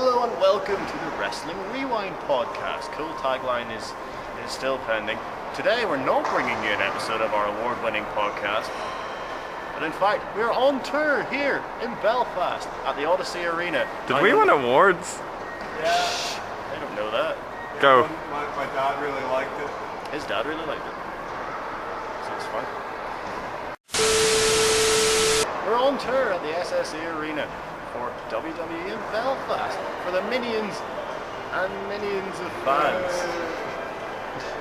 Hello and welcome to the Wrestling Rewind podcast. Cool tagline is still pending. Today we're not bringing you an episode of our award-winning podcast, but in fact we're on tour here in Belfast at the Odyssey Arena. Did we win awards? Yeah. I don't know that. Go. My dad really liked it. His dad really liked it. So it's fun. We're on tour at the SSE Arena for WWE in Belfast for the minions and minions of fans.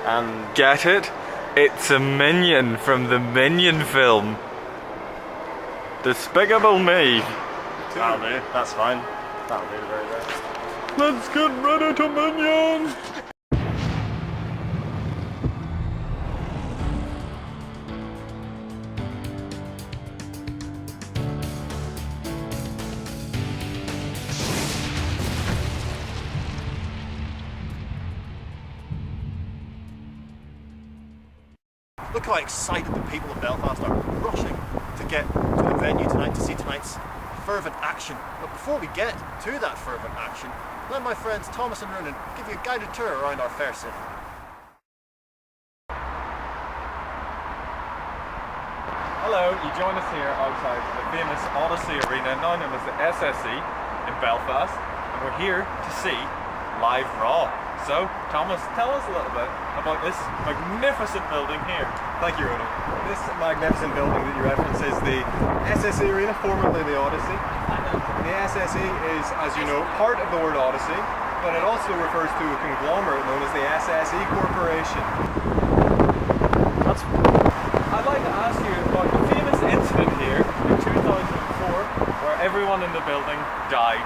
And get it? It's a minion from the Minion film. Despicable Me. That'll do, that's fine. That'll do very well. Let's get ready to minion! Look how excited the people of Belfast are, rushing to get to the venue tonight to see tonight's fervent action. But before we get to that fervent action, let my friends Thomas and Ronan give you a guided tour around our fair city. Hello, you join us here outside the famous Odyssey Arena, now known as the SSE in Belfast, and we're here to see live Raw. So, Thomas, tell us a little bit about this magnificent building here. Thank you, Ronan. This magnificent building that you reference is the SSE Arena, formerly the Odyssey. The SSE is, as you know, part of the word Odyssey, but it also refers to a conglomerate known as the SSE Corporation. I'd like to ask you about the famous incident here in 2004 where everyone in the building died.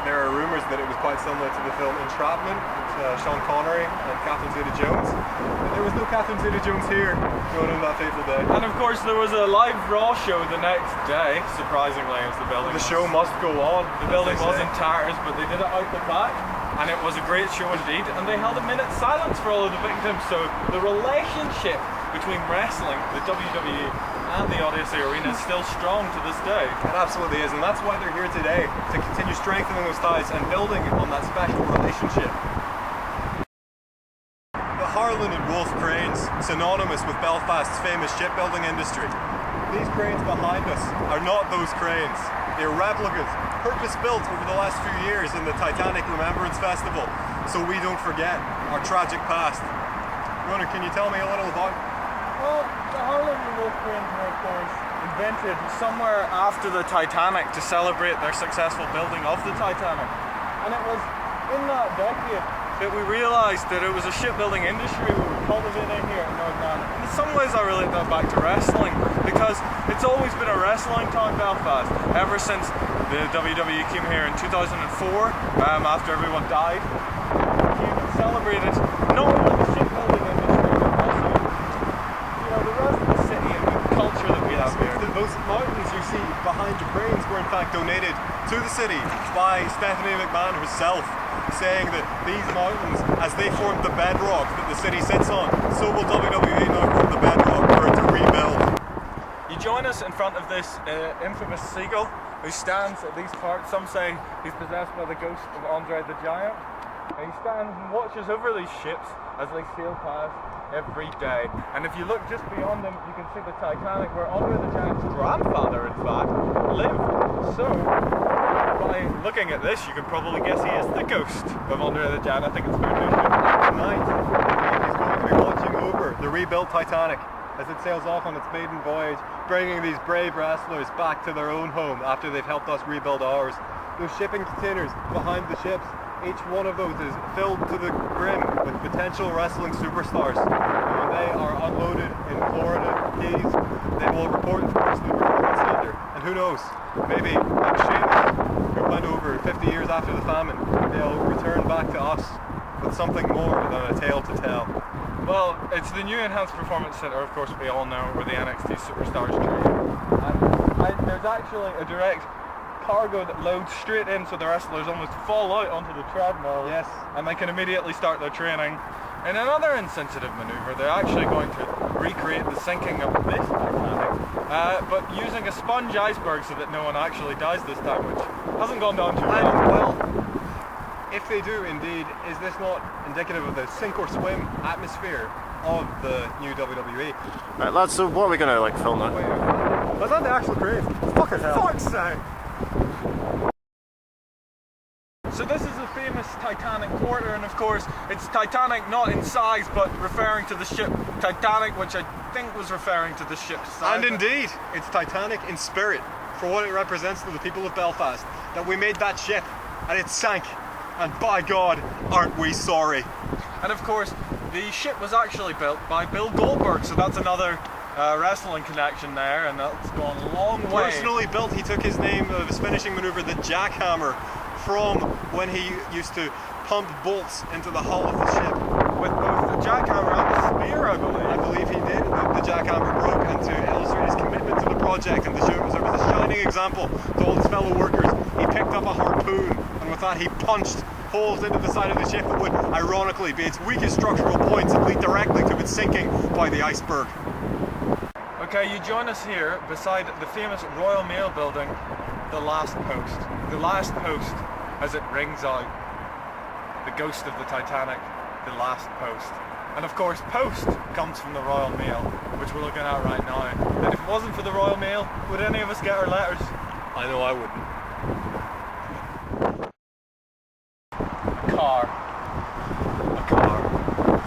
There are rumours that it was quite similar to the film Entrapment with Sean Connery and Catherine Zeta-Jones. But there was no Catherine Zeta-Jones here on that fateful day. And of course there was a live Raw show the next day, surprisingly, as the building The show must go on. The building was in tatters, but they did it out the back, and it was a great show indeed, and they held a minute's silence for all of the victims, so the relationship between wrestling, the WWE, and the Odyssey Arena is still strong to this day. It absolutely is, and that's why they're here today, to continue strengthening those ties and building on that special relationship. The Harlan and Wolff cranes, synonymous with Belfast's famous shipbuilding industry. These cranes behind us are not those cranes. They're replicas, purpose-built over the last few years in the Titanic Remembrance Festival, so we don't forget our tragic past. Ronan, can you tell me a little about... Well, the Harlan and Wolff cranes were, of course, invented somewhere after the Titanic to celebrate their successful building of the Titanic. And it was in that decade that we realised that it was a shipbuilding industry we were cultivating here in Northern Ireland. In some ways I relate that back to wrestling, because it's always been a wrestling town, Belfast, ever since the WWE came here in 2004, after everyone died. Came and celebrated not only the shipbuilding industry, but also the rest of the city and the culture that we have here. Those mountains you see behind the cranes were in fact donated to the city by Stephanie McMahon herself, saying that these mountains, as they formed the bedrock that the city sits on, so will WWE now form the bedrock for it to rebuild. You join us in front of this infamous seagull who stands at these parts. Some say he's possessed by the ghost of Andre the Giant. And he stands and watches over these ships as they sail past every day. And if you look just beyond them, you can see the Titanic, where Andre the Giant's grandfather, in fact, lived. So, by looking at this, you can probably guess he is the ghost of Andre the Giant. I think it's fair to assume. Tonight, he's going to be watching over the rebuilt Titanic as it sails off on its maiden voyage, bringing these brave wrestlers back to their own home after they've helped us rebuild ours. Those shipping containers behind the ships, each one of those is filled to the brim with potential wrestling superstars. When they are unloaded in Florida Keys, they will report to the Performance Center. And who knows, maybe like Sheamus, who went over 50 years after the famine, they'll return back to us with something more than a tale to tell. Well, it's the new Enhanced Performance Center, of course, we all know, where the NXT superstars train. And there's actually a direct cargo that loads straight in, so the wrestlers almost fall out onto the treadmill. Yes. And they can immediately start their training. In another insensitive maneuver, they're actually going to recreate the sinking of this Titanic, but using a sponge iceberg so that no one actually dies this time, which hasn't gone down too well. If they do indeed, is this not indicative of the sink or swim atmosphere of the new WWE? Right, lads, so what are we gonna like film now? Was that the actual crane? Fucking hell. Fuck's sake! So this is the famous Titanic quarter, and of course it's Titanic not in size but referring to the ship Titanic, which I think was referring to the ship's size. And indeed, it's Titanic in spirit for what it represents to the people of Belfast, that we made that ship and it sank, and by God, aren't we sorry. And of course the ship was actually built by Bill Goldberg, so that's another wrestling connection there, and that's gone a long way. Personally built, he took his name of his finishing maneuver, the jackhammer, from when he used to pump bolts into the hull of the ship. With both the jackhammer and the spear, I believe. I believe he did. The jackhammer broke, and to illustrate his commitment to the project and to show it was a shining example to all his fellow workers, he picked up a harpoon, and with that he punched holes into the side of the ship that would ironically be its weakest structural points and lead directly to its sinking by the iceberg. Okay, you join us here beside the famous Royal Mail building, the last post. The last post as it rings out. The ghost of the Titanic, the last post. And of course, post comes from the Royal Mail, which we're looking at right now. And if it wasn't for the Royal Mail, would any of us get our letters? I know I wouldn't. A car.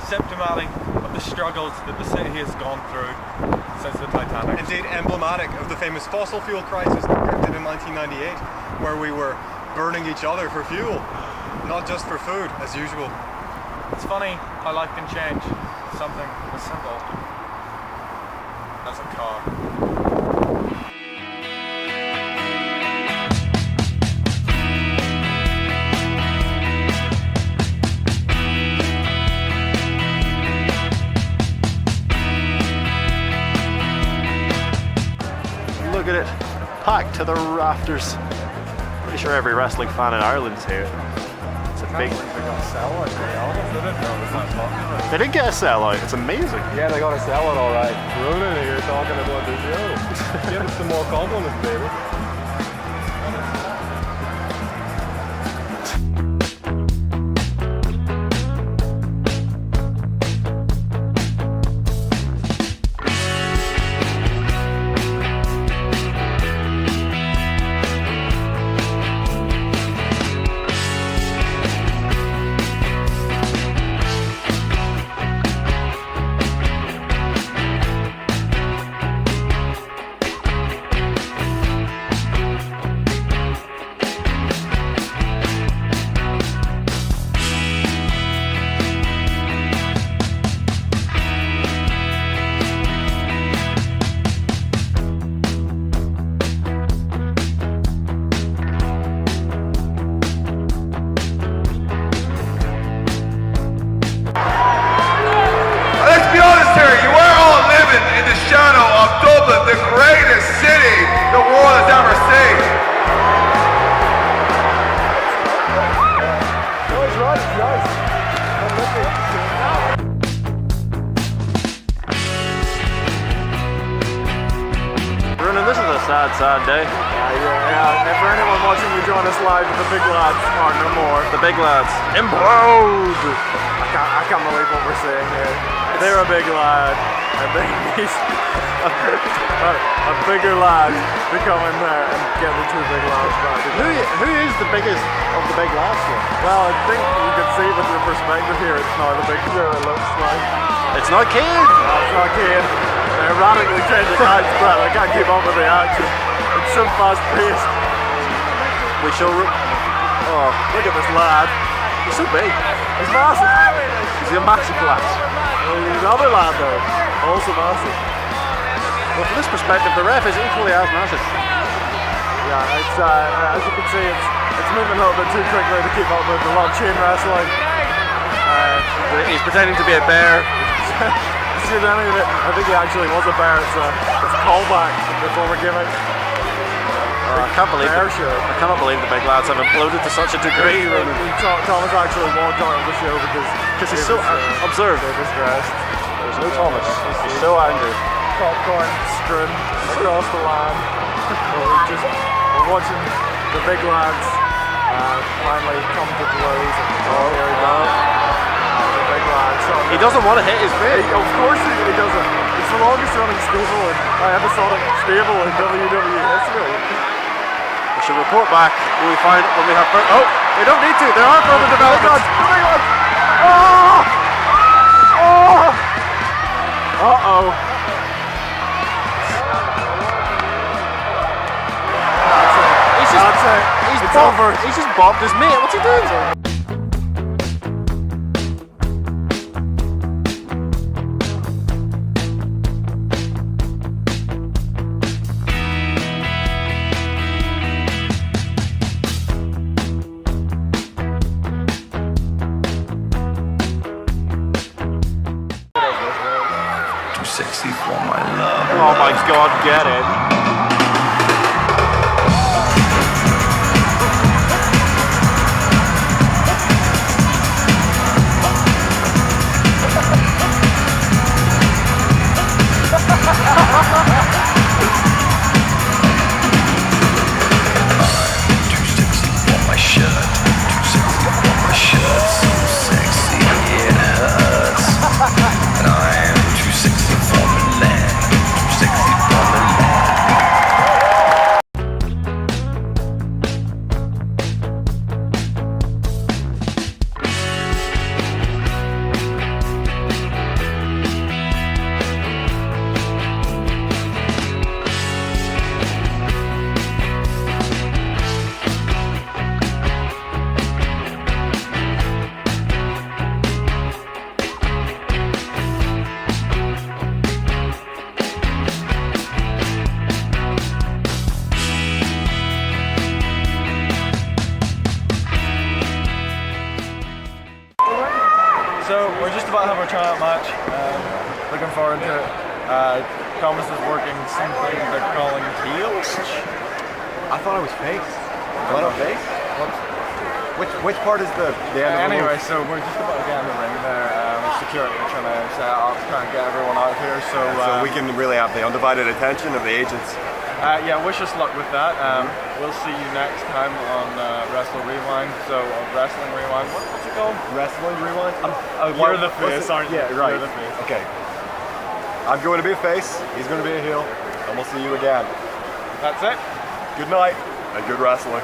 Symptomatic of the struggles that the city has gone through since the Titanic. Indeed, emblematic of the famous fossil fuel crisis that erupted in 1998, where we were burning each other for fuel, not just for food, as usual. It's funny how life can change. Something as simple as a car. Look at it, packed to the rafters. Pretty sure every wrestling fan in Ireland's here. It's a big. They got a sellout. They didn't know it was that popular. They did get a sellout. It's amazing. Yeah, they got to sell it all right. Ronan here talking about the show. Give us some more compliments, baby. the greatest city the world has ever seen. Ronan, this is a sad, sad day. Yeah. And for anyone watching, we join us live with the big lads, or no more. The big lads. Implode! I can't believe what we're seeing here. They're a big lad, and they need a bigger lad to come in there and get the two big lads back. Who is the biggest of the big lads then? Well, I think you can see with your perspective here, it's now the big two, it looks like. It's not Kane! No, it's not Kane. They're radically changing heights, Brett. I can't keep up with the action. It's so fast paced. We show... Oh, Look at this lad. he's so big. He's massive. He's a massive lad. Well, he's another lad though, also massive. Well, from this perspective, the ref is equally as massive. Yeah, it's as you can see, it's moving a little bit too quickly to keep up with a lot of chain wrestling. He's pretending to be a bear. See any of it? I think he actually was a bear. It's a callback before we're giving. I can't believe Bear it. show. I cannot believe the big lads have imploded to such a degree. Thomas actually walked out of the show because He's so observed. They're distressed. There's no Thomas. He's so angry. Popcorn strewn across the land. We're watching the big lads Finally come to blows. Oh, here he goes. The big lad. He doesn't want to hit his mate. Of course he doesn't. It's the longest running stable in episodic stable in WWE history. We should report back when we find when we have. Oh, we don't need to. There are further developments. Oh! Oh! Uh-oh. He's just bobbed his mate. What's he doing? Too sexy for my love. Oh my God, get it. So we're just about to have our tryout match. Looking forward to it. Thomas is working something they're calling heels. I thought I was face. Am I not face? Which part is the end of the Anyway, move? so we're just about to get in the ring there. Security are trying to set up, trying to get everyone out here. So we can really have the undivided attention of the agents. yeah, wish us luck with that. We'll see you next time on Wrestle Rewind. So Wrestling Rewind, what's it called? Wrestling Rewind? You're the face, aren't you? Yeah, right. You're the face. Okay. I'm going to be a face, he's going to be a heel, and we'll see you again. That's it. Good night, and good wrestling.